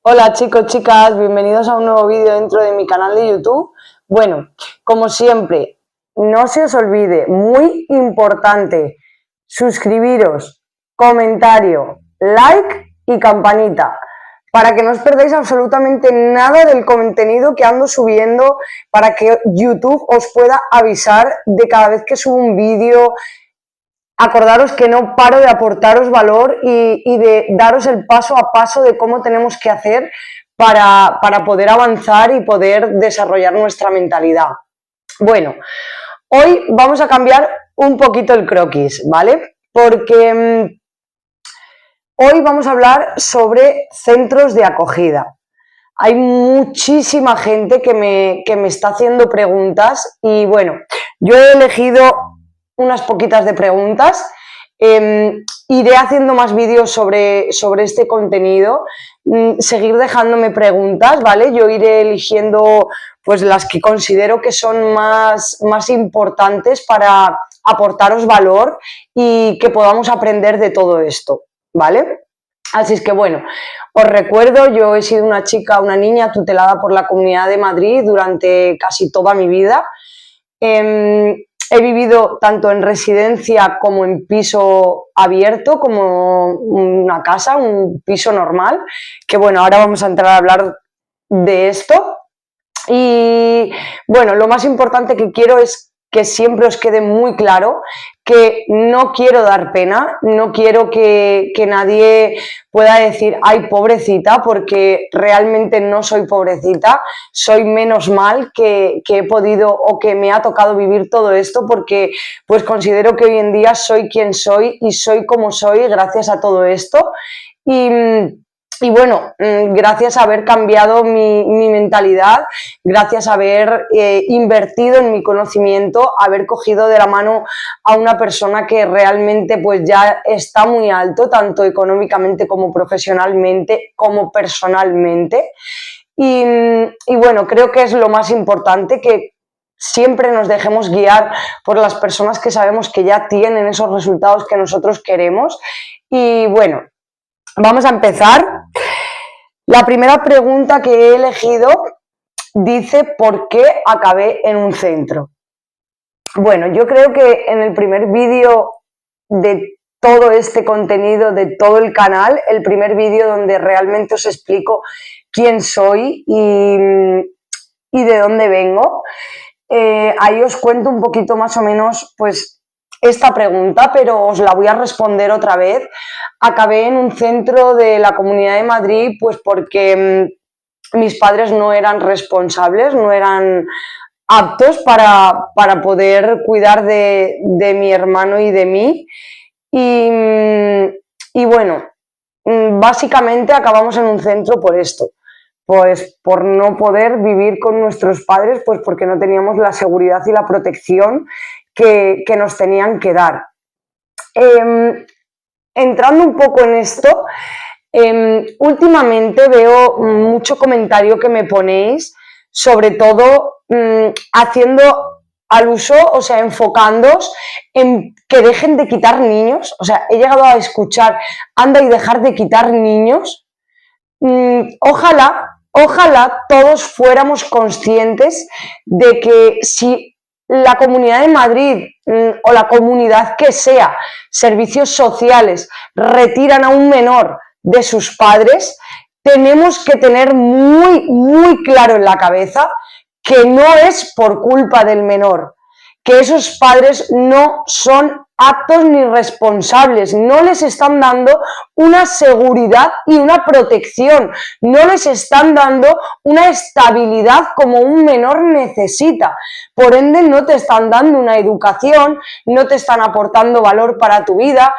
Hola chicos, chicas, bienvenidos a un nuevo vídeo dentro de mi canal de YouTube. Bueno, como siempre, no se os olvide, muy importante, suscribiros, comentario, like y campanita, para que no os perdáis absolutamente nada del contenido que ando subiendo, para que YouTube os pueda avisar de cada vez que subo un vídeo. Acordaros que no paro de aportaros valor y de daros el paso a paso de cómo tenemos que hacer para poder avanzar y poder desarrollar nuestra mentalidad. Bueno, hoy vamos a cambiar un poquito el croquis, ¿vale? Porque hoy vamos a hablar sobre centros de acogida. Hay muchísima gente que me está haciendo preguntas y bueno, yo he elegido unas poquitas de preguntas. Iré haciendo más vídeos sobre este contenido, seguir dejándome preguntas, ¿vale? Yo iré eligiendo pues las que considero que son más importantes para aportaros valor y que podamos aprender de todo esto, ¿vale? Así es que bueno, os recuerdo, yo he sido una niña tutelada por la Comunidad de Madrid durante casi toda mi vida. He vivido tanto en residencia como en piso abierto, como una casa, un piso normal, que bueno, ahora vamos a entrar a hablar de esto. Y bueno, lo más importante que quiero es que siempre os quede muy claro que no quiero dar pena, no quiero que nadie pueda decir, ay, pobrecita, porque realmente no soy pobrecita, soy menos mal que he podido o que me ha tocado vivir todo esto, porque pues considero que hoy en día soy quien soy y soy como soy gracias a todo esto. Y bueno, gracias a haber cambiado mi mentalidad, gracias a haber invertido en mi conocimiento, haber cogido de la mano a una persona que realmente pues ya está muy alto, tanto económicamente como profesionalmente, como personalmente. Y bueno, creo que es lo más importante, que siempre nos dejemos guiar por las personas que sabemos que ya tienen esos resultados que nosotros queremos. Y bueno, vamos a empezar. La primera pregunta que he elegido dice: ¿por qué acabé en un centro? Bueno, yo creo que en el primer vídeo de todo este contenido, de todo el canal, el primer vídeo donde realmente os explico quién soy y de dónde vengo, ahí os cuento un poquito más o menos pues esta pregunta, pero os la voy a responder otra vez. Acabé en un centro de la Comunidad de Madrid pues porque mis padres no eran responsables, no eran aptos para poder cuidar de mi hermano y de mí. Y bueno, básicamente acabamos en un centro por esto, pues por no poder vivir con nuestros padres, pues porque no teníamos la seguridad y la protección que nos tenían que dar. Entrando un poco en esto, últimamente veo mucho comentario que me ponéis, sobre todo haciendo al uso, o sea, enfocándoos en que dejen de quitar niños. O sea, he llegado a escuchar, anda y dejar de quitar niños. Ojalá todos fuéramos conscientes de que si la Comunidad de Madrid o la comunidad que sea, servicios sociales, retiran a un menor de sus padres, tenemos que tener muy claro en la cabeza que no es por culpa del menor, que esos padres no son aptos ni responsables, no les están dando una seguridad y una protección, no les están dando una estabilidad como un menor necesita. Por ende, no te están dando una educación, no te están aportando valor para tu vida.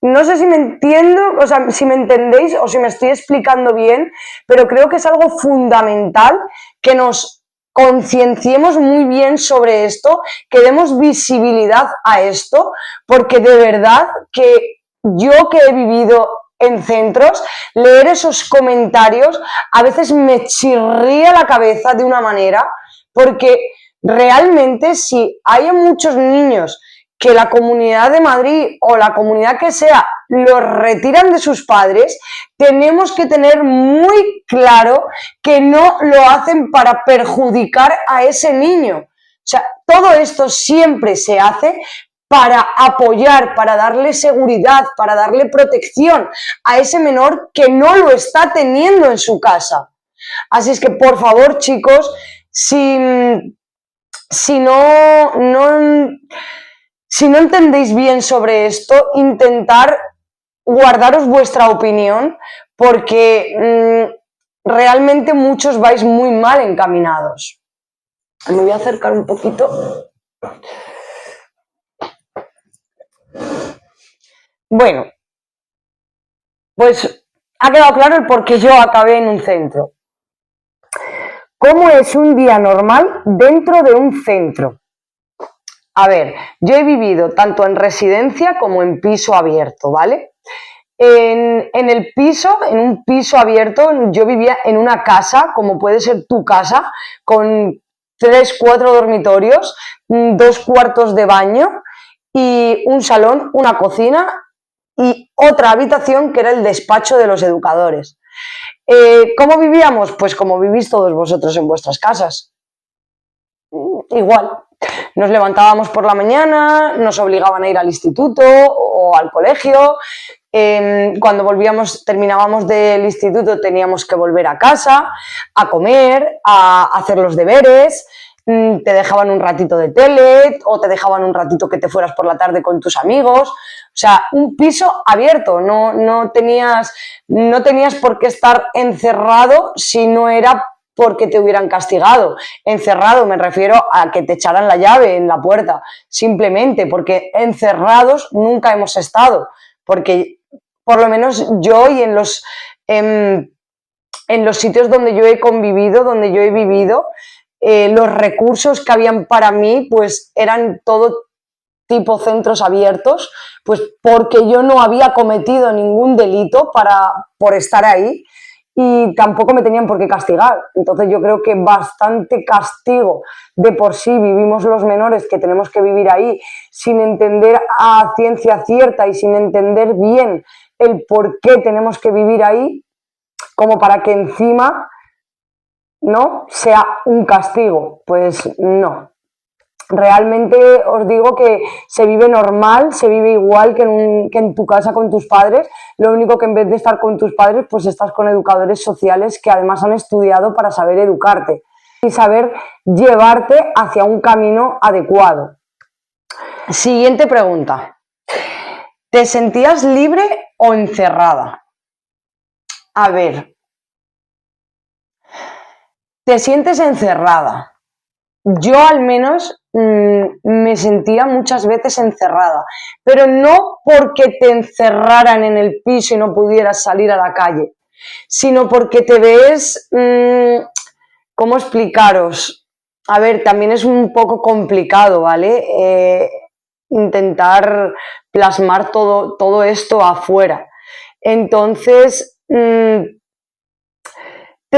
No sé si me entiendo, o sea, si me entendéis o si me estoy explicando bien, pero creo que es algo fundamental que nos concienciemos muy bien sobre esto, que demos visibilidad a esto, porque de verdad que yo, que he vivido en centros, leer esos comentarios a veces me chirría la cabeza de una manera, porque realmente si hay muchos niños que la Comunidad de Madrid o la comunidad que sea los retiran de sus padres, tenemos que tener muy claro que no lo hacen para perjudicar a ese niño. O sea, todo esto siempre se hace para apoyar, para darle seguridad, para darle protección a ese menor que no lo está teniendo en su casa. Así es que, por favor, chicos, si no entendéis bien sobre esto, intentar guardaros vuestra opinión, porque realmente muchos vais muy mal encaminados. Me voy a acercar un poquito. Bueno, pues ha quedado claro el por qué yo acabé en un centro. ¿Cómo es un día normal dentro de un centro? A ver, yo he vivido tanto en residencia como en piso abierto, ¿vale? En un piso abierto, yo vivía en una casa, como puede ser tu casa, con 3, 4 dormitorios, 2 cuartos de baño y un salón, una cocina y otra habitación que era el despacho de los educadores. ¿Cómo vivíamos? Pues como vivís todos vosotros en vuestras casas. Igual. Nos levantábamos por la mañana, nos obligaban a ir al instituto o al colegio. Cuando terminábamos del instituto, teníamos que volver a casa, a comer, a hacer los deberes. Te dejaban un ratito de tele o te dejaban un ratito que te fueras por la tarde con tus amigos. O sea, un piso abierto, no tenías por qué estar encerrado si no era porque te hubieran castigado. Encerrado me refiero a que te echaran la llave en la puerta, simplemente porque encerrados nunca hemos estado, porque por lo menos yo y en los sitios donde yo he convivido, donde yo he vivido, los recursos que habían para mí pues eran todo tipo centros abiertos, pues porque yo no había cometido ningún delito por estar ahí y tampoco me tenían por qué castigar. Entonces yo creo que bastante castigo de por sí vivimos los menores que tenemos que vivir ahí sin entender a ciencia cierta y sin entender bien el por qué tenemos que vivir ahí, como para que encima no sea un castigo. Pues no. Realmente os digo que se vive normal, se vive igual que en tu casa con tus padres, lo único que en vez de estar con tus padres, pues estás con educadores sociales que además han estudiado para saber educarte y saber llevarte hacia un camino adecuado. Siguiente pregunta. ¿Te sentías libre o encerrada? A ver, ¿te sientes encerrada? Yo al menos me sentía muchas veces encerrada, pero no porque te encerraran en el piso y no pudieras salir a la calle, sino porque te ves, ¿cómo explicaros? A ver, también es un poco complicado, ¿vale? Intentar plasmar todo esto afuera. Entonces, te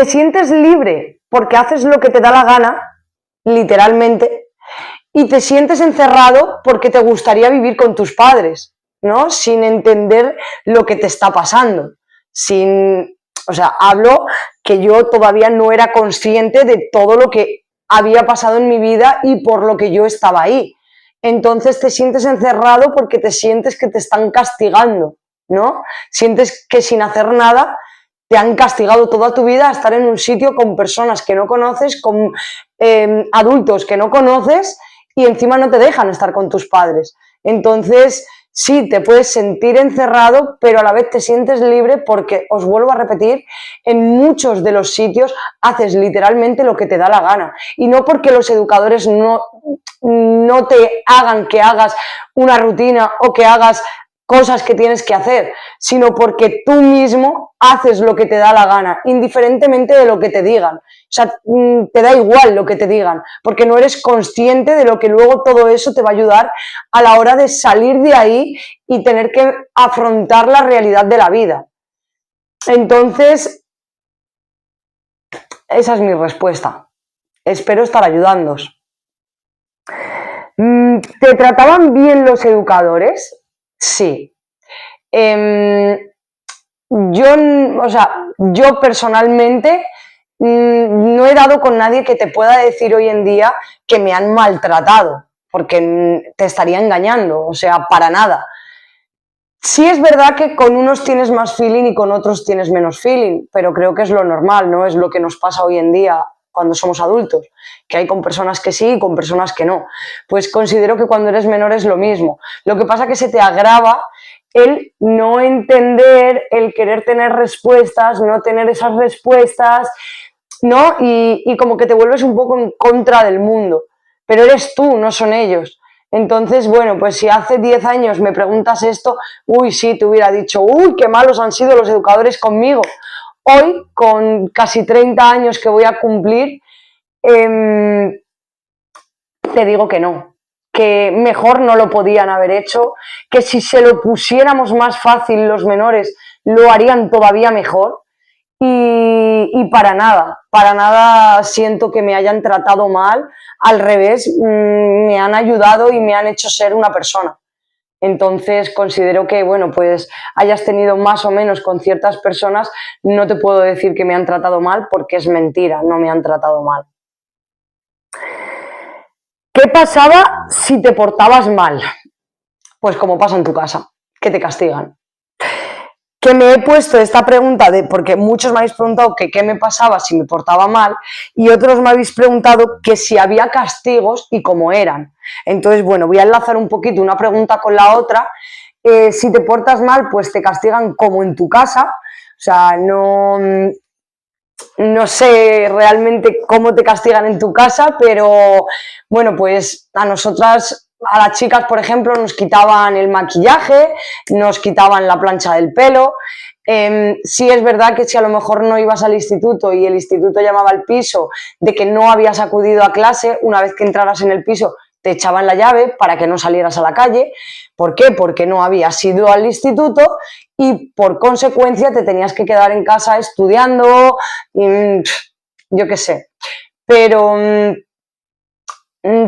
sientes libre porque haces lo que te da la gana, literalmente, y te sientes encerrado porque te gustaría vivir con tus padres, ¿no? Sin entender lo que te está pasando. O sea, hablo que yo todavía no era consciente de todo lo que había pasado en mi vida y por lo que yo estaba ahí. Entonces te sientes encerrado porque te sientes que te están castigando, ¿no? Sientes que sin hacer nada te han castigado toda tu vida a estar en un sitio con personas que no conoces, con adultos que no conoces y encima no te dejan estar con tus padres. Entonces, sí, te puedes sentir encerrado, pero a la vez te sientes libre porque, os vuelvo a repetir, en muchos de los sitios haces literalmente lo que te da la gana. Y no porque los educadores no te hagan que hagas una rutina o que hagas cosas que tienes que hacer, sino porque tú mismo haces lo que te da la gana, indiferentemente de lo que te digan. O sea, te da igual lo que te digan, porque no eres consciente de lo que luego todo eso te va a ayudar a la hora de salir de ahí y tener que afrontar la realidad de la vida. Entonces, esa es mi respuesta. Espero estar ayudándoos. ¿Te trataban bien los educadores? Sí. Yo personalmente no he dado con nadie que te pueda decir hoy en día que me han maltratado, porque te estaría engañando, o sea, para nada. Sí es verdad que con unos tienes más feeling y con otros tienes menos feeling, pero creo que es lo normal, ¿no? Es lo que nos pasa hoy en día cuando somos adultos, que hay con personas que sí y con personas que no. Pues considero que cuando eres menor es lo mismo. Lo que pasa es que se te agrava el no entender, el querer tener respuestas, no tener esas respuestas, ¿no? Y como que te vuelves un poco en contra del mundo. Pero eres tú, no son ellos. Entonces, bueno, pues si hace 10 años me preguntas esto, uy, sí, te hubiera dicho, uy, qué malos han sido los educadores conmigo. Hoy, con casi 30 años que voy a cumplir, te digo que no, que mejor no lo podían haber hecho, que si se lo pusiéramos más fácil los menores, lo harían todavía mejor. Y para nada siento que me hayan tratado mal, al revés, me han ayudado y me han hecho ser una persona. Entonces considero que, bueno, pues hayas tenido más o menos con ciertas personas, no te puedo decir que me han tratado mal porque es mentira, no me han tratado mal. ¿Qué pasaba si te portabas mal? Pues como pasa en tu casa, que te castigan. Que me he puesto esta pregunta porque muchos me habéis preguntado que qué me pasaba si me portaba mal y otros me habéis preguntado que si había castigos y cómo eran. Entonces, bueno, voy a enlazar un poquito una pregunta con la otra. Si te portas mal, pues te castigan como en tu casa. O sea, no sé realmente cómo te castigan en tu casa, pero bueno, pues a nosotras, a las chicas, por ejemplo, nos quitaban el maquillaje, nos quitaban la plancha del pelo. Sí es verdad que si a lo mejor no ibas al instituto y el instituto llamaba al piso de que no habías acudido a clase, una vez que entraras en el piso te echaban la llave para que no salieras a la calle. ¿Por qué? Porque no habías ido al instituto y por consecuencia te tenías que quedar en casa estudiando, yo qué sé. Pero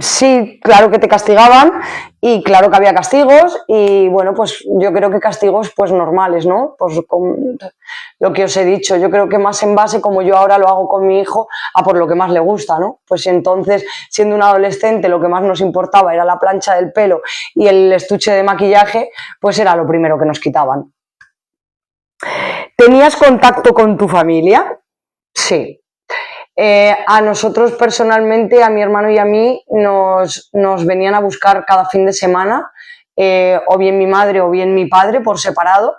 sí, claro que te castigaban y claro que había castigos y bueno, pues yo creo que castigos pues normales, ¿no? Pues con lo que os he dicho, yo creo que más en base, como yo ahora lo hago con mi hijo, a por lo que más le gusta, ¿no? Pues entonces, siendo un adolescente, lo que más nos importaba era la plancha del pelo y el estuche de maquillaje, pues era lo primero que nos quitaban. ¿Tenías contacto con tu familia? Sí. A nosotros personalmente, a mi hermano y a mí, nos venían a buscar cada fin de semana, o bien mi madre o bien mi padre por separado,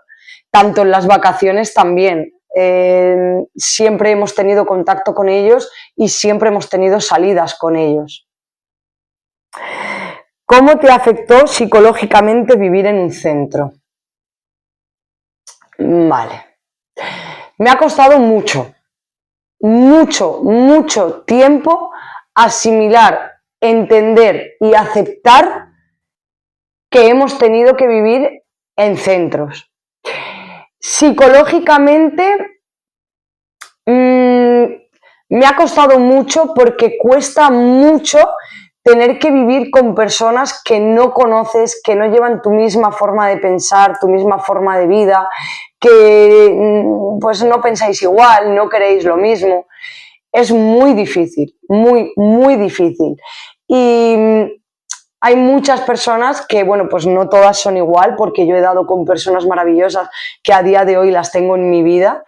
tanto en las vacaciones también. Siempre hemos tenido contacto con ellos y siempre hemos tenido salidas con ellos. ¿Cómo te afectó psicológicamente vivir en un centro? Vale. Me ha costado mucho tiempo asimilar, entender y aceptar que hemos tenido que vivir en centros. Psicológicamente me ha costado mucho porque cuesta mucho tener que vivir con personas que no conoces, que no llevan tu misma forma de pensar, tu misma forma de vida, que pues no pensáis igual, no queréis lo mismo. Es muy difícil, muy difícil. Y hay muchas personas que, bueno, pues no todas son igual, porque yo he dado con personas maravillosas que a día de hoy las tengo en mi vida,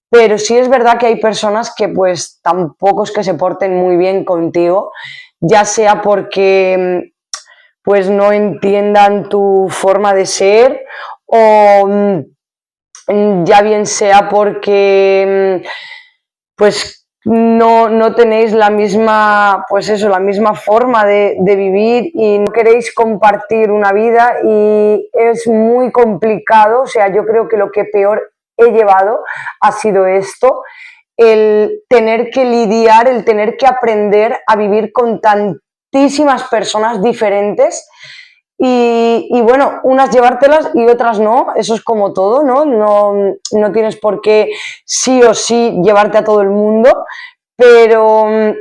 pero sí es verdad que hay personas que pues tampoco es que se porten muy bien contigo, ya sea porque pues no entiendan tu forma de ser o ya bien sea porque pues no tenéis la misma, pues eso, la misma forma de vivir y no queréis compartir una vida y es muy complicado. O sea, yo creo que lo que peor he llevado ha sido esto, el tener que lidiar, el tener que aprender a vivir con tantísimas personas diferentes y bueno, unas llevártelas y otras no, eso es como todo, ¿no? No tienes por qué sí o sí llevarte a todo el mundo, pero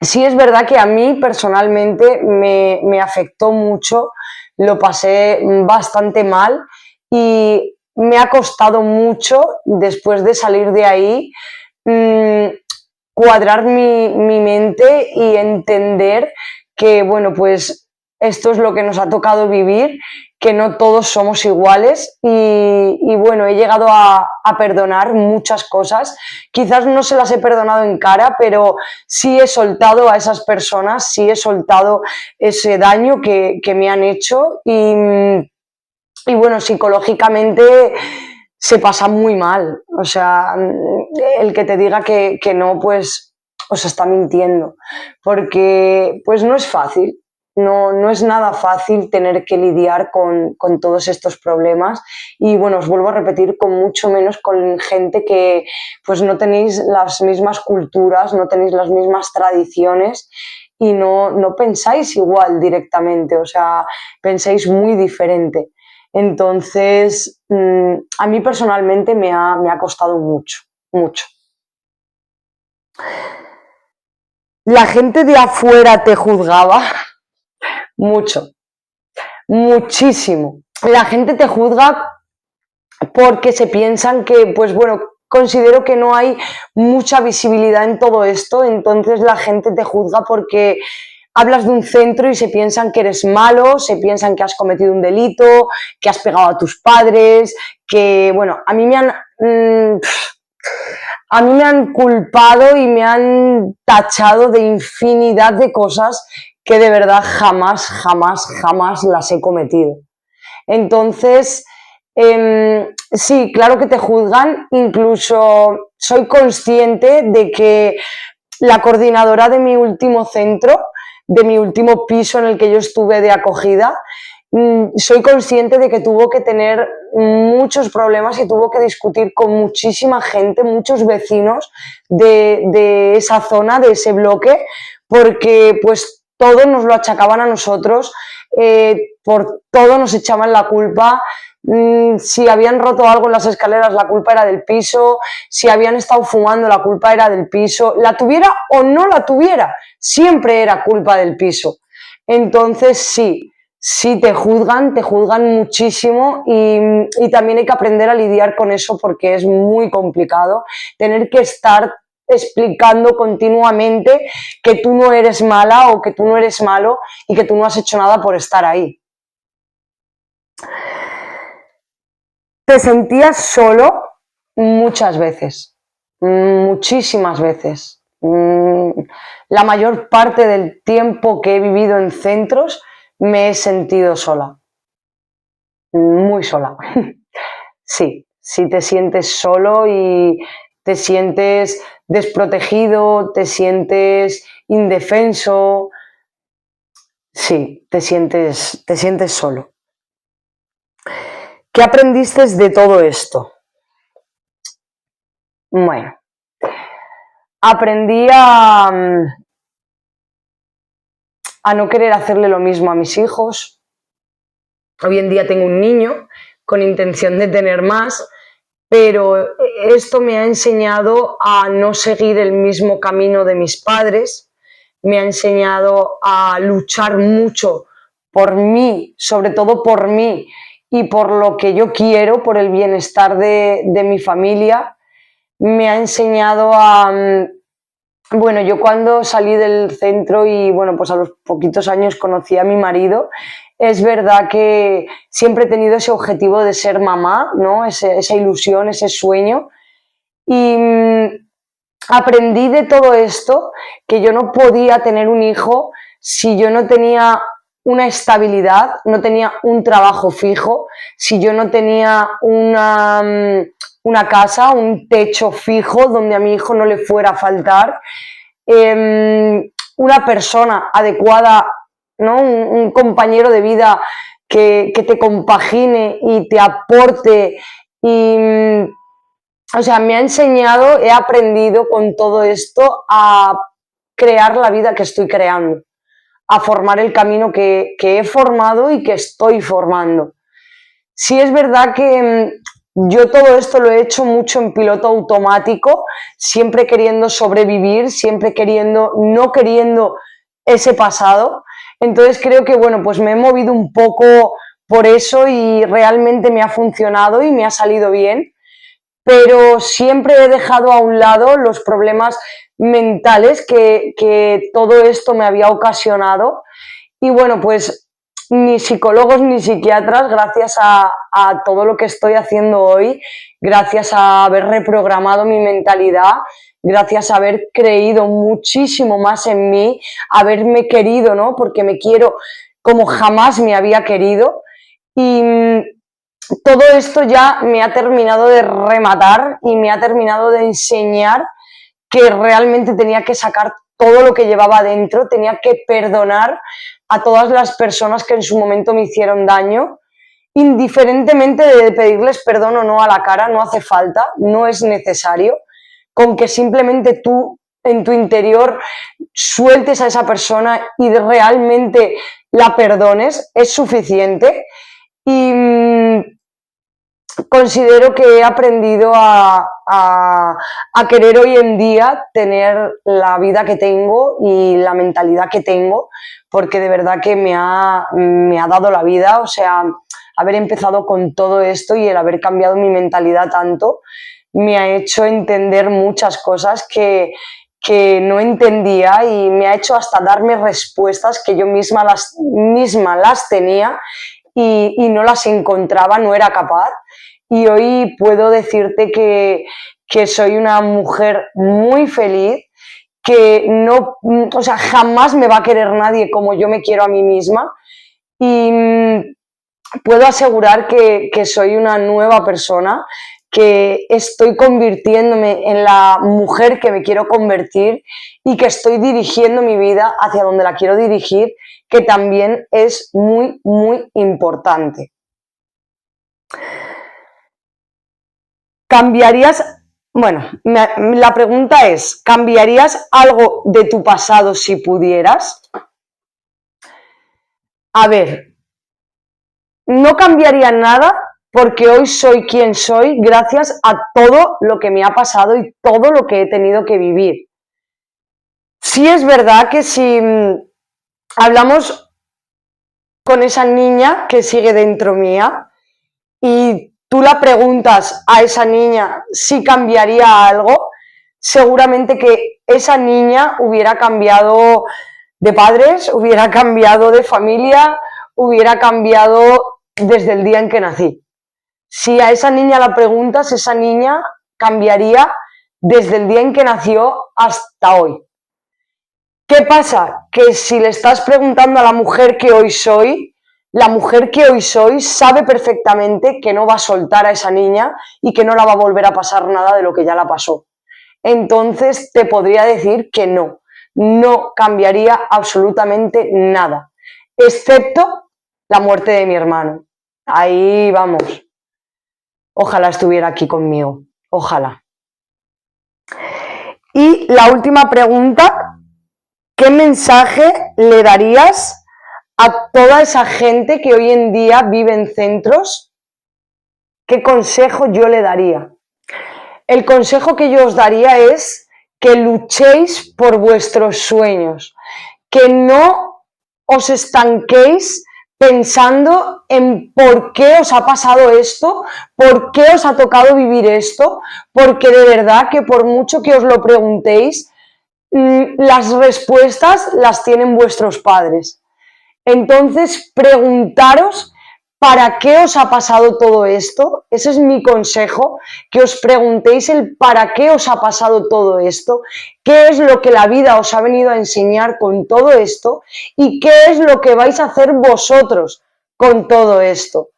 sí es verdad que a mí personalmente me afectó mucho, lo pasé bastante mal y me ha costado mucho después de salir de ahí mmm, cuadrar mi mente y entender que, bueno, pues esto es lo que nos ha tocado vivir, que no todos somos iguales y bueno, he llegado a perdonar muchas cosas. Quizás no se las he perdonado en cara, pero sí he soltado a esas personas, sí he soltado ese daño que me han hecho y bueno, psicológicamente se pasa muy mal. O sea, el que te diga que no, pues os está mintiendo. Porque pues no es fácil. No es nada fácil tener que lidiar con todos estos problemas y bueno, os vuelvo a repetir, con mucho menos con gente que pues no tenéis las mismas culturas, no tenéis las mismas tradiciones y no pensáis igual directamente, o sea, pensáis muy diferente. Entonces, a mí personalmente me ha costado mucho, mucho. La gente de afuera te juzgaba mucho, muchísimo. La gente te juzga porque se piensan que, pues bueno, considero que no hay mucha visibilidad en todo esto, entonces la gente te juzga porque hablas de un centro y se piensan que eres malo, se piensan que has cometido un delito, que has pegado a tus padres, que, bueno, a mí me han culpado y me han tachado de infinidad de cosas que de verdad jamás, jamás, jamás las he cometido. Entonces, sí, claro que te juzgan, incluso soy consciente de que la coordinadora de mi último centro, de mi último piso en el que yo estuve de acogida, soy consciente de que tuvo que tener muchos problemas y tuvo que discutir con muchísima gente, muchos vecinos de esa zona, de ese bloque, porque pues todo nos lo achacaban a nosotros, por todo nos echaban la culpa. Si habían roto algo en las escaleras, la culpa era del piso. Si habían estado fumando, la culpa era del piso. La tuviera o no la tuviera, siempre era culpa del piso. Entonces, sí, sí te juzgan muchísimo y también hay que aprender a lidiar con eso porque es muy complicado tener que estar explicando continuamente que tú no eres mala o que tú no eres malo y que tú no has hecho nada por estar ahí. Te sentías solo muchas veces, muchísimas veces. La mayor parte del tiempo que he vivido en centros me he sentido sola, muy sola. Sí, sí te sientes solo y te sientes desprotegido, te sientes indefenso, sí, te sientes solo. ¿Qué aprendiste de todo esto? Bueno, aprendí a no querer hacerle lo mismo a mis hijos. Hoy en día tengo un niño con intención de tener más, pero esto me ha enseñado a no seguir el mismo camino de mis padres, me ha enseñado a luchar mucho por mí, sobre todo por mí y por lo que yo quiero, por el bienestar de mi familia. Me ha enseñado bueno, yo cuando salí del centro y bueno, pues a los poquitos años conocí a mi marido, es verdad que siempre he tenido ese objetivo de ser mamá, ¿no? Esa ilusión, ese sueño. Y aprendí de todo esto que yo no podía tener un hijo si yo no tenía una estabilidad, no tenía un trabajo fijo, si yo no tenía una casa, un techo fijo donde a mi hijo no le fuera a faltar, una persona adecuada, ¿no? Un compañero de vida que te compagine y te aporte y o sea, me ha enseñado, he aprendido con todo esto a crear la vida que estoy creando, a formar el camino que he formado y que estoy formando. Sí es verdad que yo todo esto lo he hecho mucho en piloto automático, siempre queriendo sobrevivir, siempre no queriendo ese pasado. Entonces creo que, bueno, pues me he movido un poco por eso y realmente me ha funcionado y me ha salido bien, pero siempre he dejado a un lado los problemas mentales que todo esto me había ocasionado. Y bueno, pues ni psicólogos ni psiquiatras, gracias a todo lo que estoy haciendo hoy, gracias a haber reprogramado mi mentalidad, gracias a haber creído muchísimo más en mí, haberme querido, ¿no? Porque me quiero como jamás me había querido. Y todo esto ya me ha terminado de rematar y me ha terminado de enseñar que realmente tenía que sacar todo lo que llevaba dentro, tenía que perdonar a todas las personas que en su momento me hicieron daño, indiferentemente de pedirles perdón o no a la cara, no hace falta, no es necesario, con que simplemente tú en tu interior sueltes a esa persona y realmente la perdones, es suficiente. Y considero que he aprendido a querer hoy en día tener la vida que tengo y la mentalidad que tengo, porque de verdad que me ha dado la vida, o sea, haber empezado con todo esto y el haber cambiado mi mentalidad tanto, me ha hecho entender muchas cosas que no entendía y me ha hecho hasta darme respuestas que yo misma las tenía y no las encontraba, no era capaz. Y hoy puedo decirte que soy una mujer muy feliz, que no, o sea, jamás me va a querer nadie como yo me quiero a mí misma. Y puedo asegurar que soy una nueva persona, que estoy convirtiéndome en la mujer que me quiero convertir y que estoy dirigiendo mi vida hacia donde la quiero dirigir, que también es muy, muy importante. ¿Cambiarías, bueno, la pregunta es, ¿cambiarías algo de tu pasado si pudieras? A ver, no cambiaría nada porque hoy soy quien soy gracias a todo lo que me ha pasado y todo lo que he tenido que vivir. Sí es verdad que si hablamos con esa niña que sigue dentro mía y tú la preguntas a esa niña si cambiaría algo, seguramente que esa niña hubiera cambiado de padres, hubiera cambiado de familia, hubiera cambiado desde el día en que nací. Si a esa niña la preguntas, esa niña cambiaría desde el día en que nació hasta hoy. ¿Qué pasa? Que si le estás preguntando a la mujer que hoy soy, la mujer que hoy soy sabe perfectamente que no va a soltar a esa niña y que no la va a volver a pasar nada de lo que ya la pasó. Entonces te podría decir que no cambiaría absolutamente nada, excepto la muerte de mi hermano. Ahí vamos. Ojalá estuviera aquí conmigo, ojalá. Y la última pregunta, ¿qué mensaje le darías a toda esa gente que hoy en día vive en centros? ¿Qué consejo yo le daría? El consejo que yo os daría es que luchéis por vuestros sueños, que no os estanquéis pensando en por qué os ha pasado esto, por qué os ha tocado vivir esto, porque de verdad que por mucho que os lo preguntéis, las respuestas las tienen vuestros padres. Entonces, preguntaros ¿para qué os ha pasado todo esto? Ese es mi consejo, que os preguntéis el para qué os ha pasado todo esto, qué es lo que la vida os ha venido a enseñar con todo esto y qué es lo que vais a hacer vosotros con todo esto.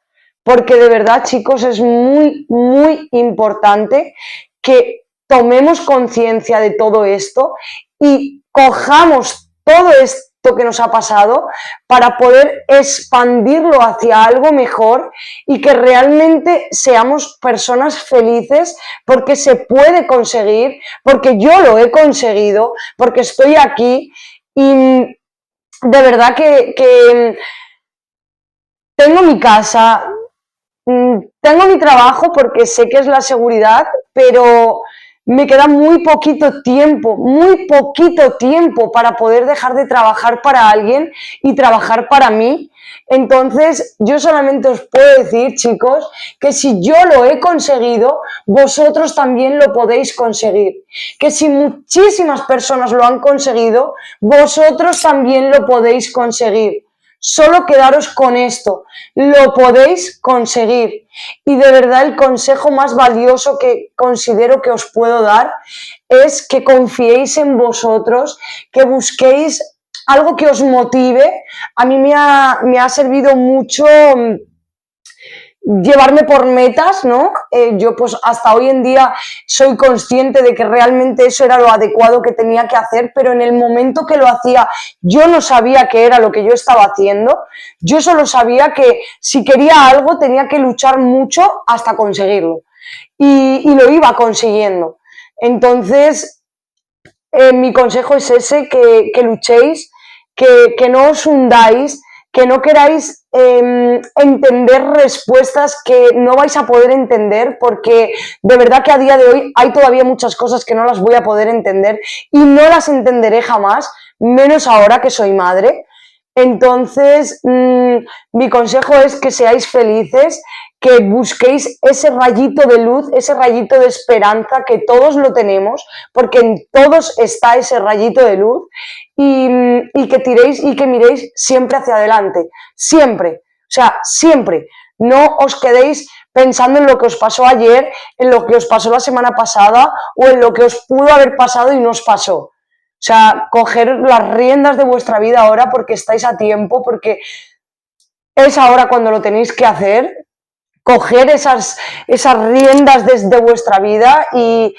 Porque de verdad, chicos, es muy, muy importante que tomemos conciencia de todo esto y cojamos todo esto que nos ha pasado para poder expandirlo hacia algo mejor y que realmente seamos personas felices, porque se puede conseguir, porque yo lo he conseguido, porque estoy aquí y de verdad que tengo mi casa, tengo mi trabajo porque sé que es la seguridad, pero me queda muy poquito tiempo para poder dejar de trabajar para alguien y trabajar para mí. Entonces, yo solamente os puedo decir, chicos, que si yo lo he conseguido, vosotros también lo podéis conseguir. Que si muchísimas personas lo han conseguido, vosotros también lo podéis conseguir. Solo quedaros con esto, lo podéis conseguir. Y de verdad el consejo más valioso que considero que os puedo dar es que confiéis en vosotros, que busquéis algo que os motive. A mí me ha servido mucho llevarme por metas, ¿no? Yo pues hasta hoy en día soy consciente de que realmente eso era lo adecuado que tenía que hacer, pero en el momento que lo hacía yo no sabía qué era lo que yo estaba haciendo, yo solo sabía que si quería algo tenía que luchar mucho hasta conseguirlo y lo iba consiguiendo. Entonces, mi consejo es ese, que luchéis, que no os hundáis, que no queráis entender respuestas que no vais a poder entender, porque de verdad que a día de hoy hay todavía muchas cosas que no las voy a poder entender y no las entenderé jamás, menos ahora que soy madre. Entonces, mi consejo es que seáis felices, que busquéis ese rayito de luz, ese rayito de esperanza, que todos lo tenemos, porque en todos está ese rayito de luz, y que tiréis y que miréis siempre hacia adelante, siempre, o sea, siempre. No os quedéis pensando en lo que os pasó ayer, en lo que os pasó la semana pasada o en lo que os pudo haber pasado y no os pasó. O sea, coger las riendas de vuestra vida ahora porque estáis a tiempo, porque es ahora cuando lo tenéis que hacer. Coger esas riendas de vuestra vida y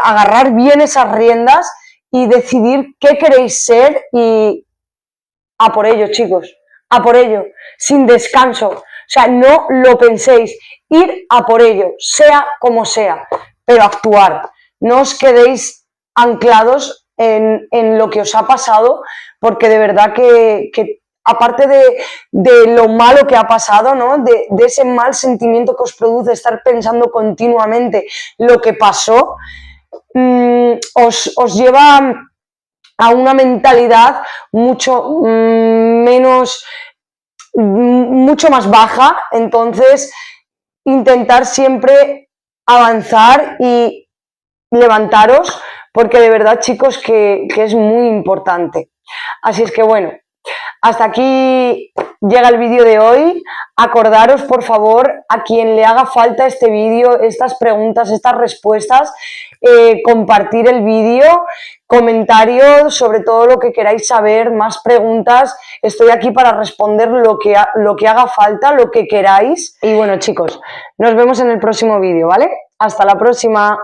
agarrar bien esas riendas y decidir qué queréis ser y a por ello, chicos, a por ello, sin descanso. O sea, no lo penséis, ir a por ello, sea como sea, pero actuar. No os quedéis anclados en lo que os ha pasado, porque de verdad que aparte de lo malo que ha pasado, ¿no? De ese mal sentimiento que os produce estar pensando continuamente lo que pasó, os lleva a una mentalidad mucho mucho más baja. Entonces, intentar siempre avanzar y levantaros, porque de verdad, chicos, que es muy importante. Así es que bueno, hasta aquí llega el vídeo de hoy. Acordaros, por favor, a quien le haga falta este vídeo, estas preguntas, estas respuestas, compartir el vídeo, comentarios sobre todo lo que queráis saber, más preguntas. Estoy aquí para responder lo que haga falta, lo que queráis. Y bueno, chicos, nos vemos en el próximo vídeo, ¿vale? Hasta la próxima.